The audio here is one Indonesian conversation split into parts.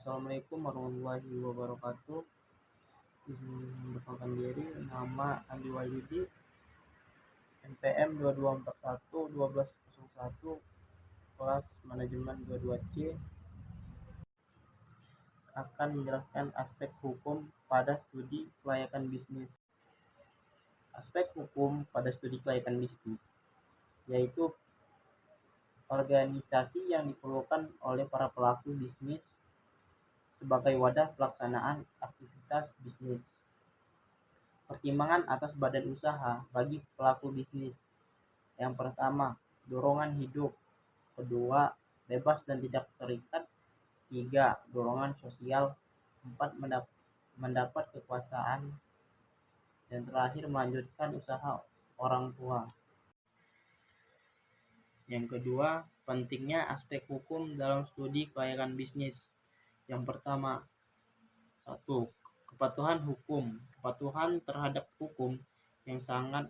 Assalamualaikum warahmatullahi wabarakatuh. Izin memperkenalkan diri, nama Andi Wahyudi, NPM 2241 1201, kelas manajemen 22C, akan menjelaskan aspek hukum pada studi kelayakan bisnis. Aspek hukum pada studi kelayakan bisnis yaitu organisasi yang diperlukan oleh para pelaku bisnis sebagai wadah pelaksanaan aktivitas bisnis. Pertimbangan atas badan usaha bagi pelaku bisnis. Yang pertama, dorongan hidup. Kedua, bebas dan tidak terikat. Tiga, dorongan sosial. Empat, mendapat kekuasaan. Dan terakhir, melanjutkan usaha orang tua. Yang kedua, pentingnya aspek hukum dalam studi kelayakan bisnis. Yang pertama, 1. Kepatuhan hukum. Kepatuhan terhadap hukum yang sangat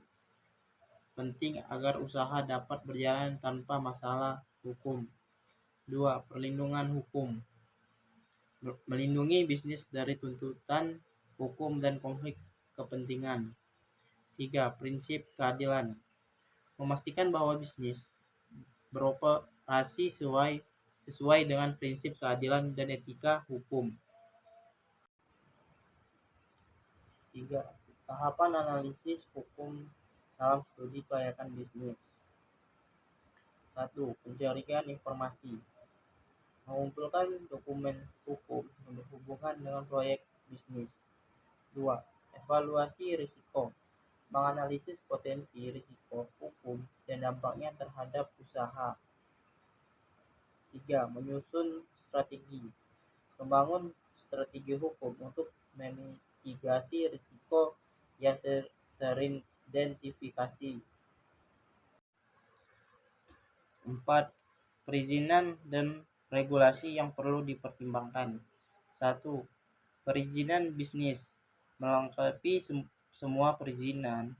penting agar usaha dapat berjalan tanpa masalah hukum. 2. Perlindungan hukum. Melindungi bisnis dari tuntutan hukum dan konflik kepentingan. 3. Prinsip keadilan. Memastikan bahwa bisnis beroperasi sesuai dengan prinsip keadilan dan etika hukum. 3. Tahapan analisis hukum dalam studi kelayakan bisnis. 1. Pencarian informasi. Mengumpulkan dokumen hukum yang berhubungan dengan proyek bisnis. 2. Evaluasi risiko. Menganalisis potensi risiko hukum dan dampaknya terhadap usaha. 3. Menyusun strategi. Membangun strategi hukum untuk memitigasi risiko yang teridentifikasi. 4. Perizinan dan regulasi yang perlu dipertimbangkan. 1. Perizinan bisnis. Melengkapi semua perizinan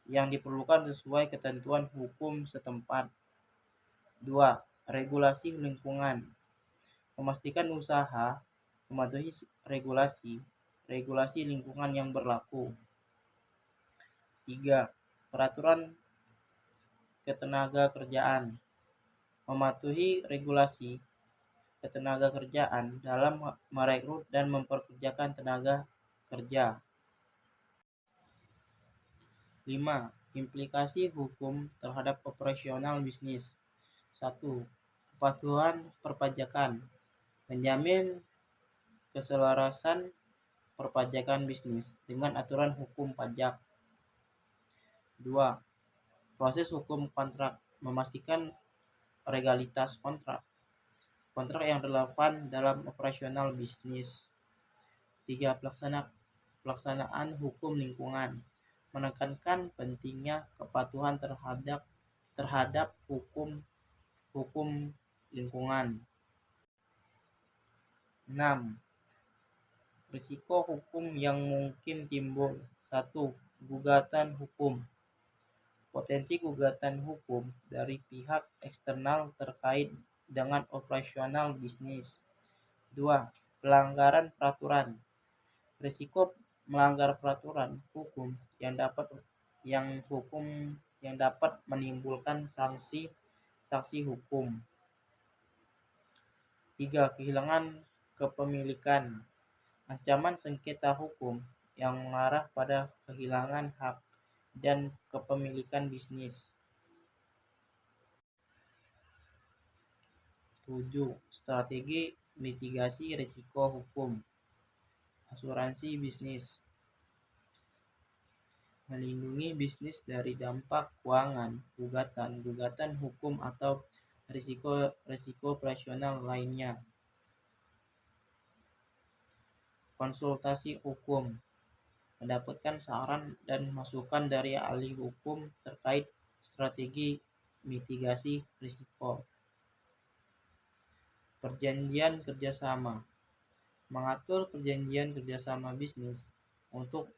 yang diperlukan sesuai ketentuan hukum setempat. 2. Regulasi lingkungan. Memastikan usaha mematuhi regulasi lingkungan yang berlaku. 3. Peraturan ketenagakerjaan. Mematuhi regulasi ketenagakerjaan dalam merekrut dan memperkerjakan tenaga kerja. 5. Implikasi hukum terhadap operasional bisnis. 1. Kepatuhan perpajakan. Menjamin keselarasan perpajakan bisnis dengan aturan hukum pajak. 2. Proses hukum kontrak. Memastikan legalitas kontrak yang relevan dalam operasional bisnis. 3. Pelaksanaan hukum lingkungan. Menekankan pentingnya kepatuhan terhadap hukum lingkungan. 6. Risiko hukum yang mungkin timbul. 1. Gugatan hukum. Potensi gugatan hukum dari pihak eksternal terkait dengan operasional bisnis. 2. Pelanggaran peraturan. Risiko melanggar peraturan hukum yang dapat menimbulkan sanksi hukum. 3. Kehilangan kepemilikan. Ancaman sengketa hukum yang mengarah pada kehilangan hak dan kepemilikan bisnis. 7. Strategi mitigasi risiko hukum. Asuransi bisnis. Melindungi bisnis dari dampak keuangan, gugatan hukum atau risiko operasional lainnya. Konsultasi hukum. Mendapatkan saran dan masukan dari ahli hukum terkait strategi mitigasi risiko. Perjanjian kerjasama. Mengatur perjanjian kerjasama bisnis untuk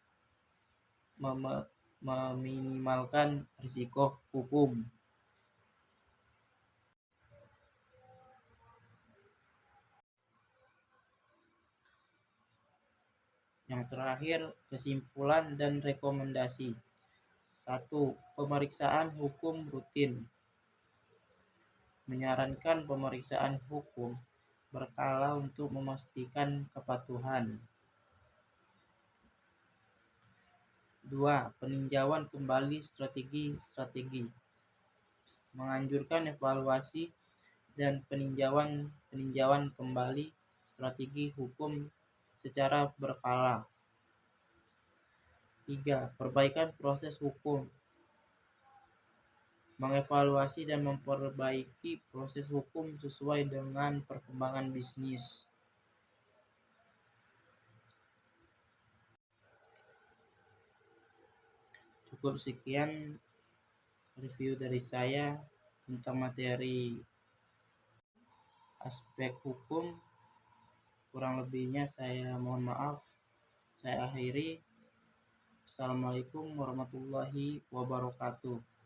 meminimalkan risiko hukum. Yang terakhir, kesimpulan dan rekomendasi. 1. Pemeriksaan hukum rutin. Menyarankan pemeriksaan hukum berkala untuk memastikan kepatuhan. 2. Peninjauan kembali strategi. Menganjurkan evaluasi dan peninjauan kembali strategi hukum secara berkala. 3. Perbaikan proses hukum. Mengevaluasi dan memperbaiki proses hukum sesuai dengan perkembangan bisnis. Cukup sekian review dari saya tentang materi aspek hukum. Kurang lebihnya saya mohon maaf. Saya akhiri. Assalamualaikum warahmatullahi wabarakatuh.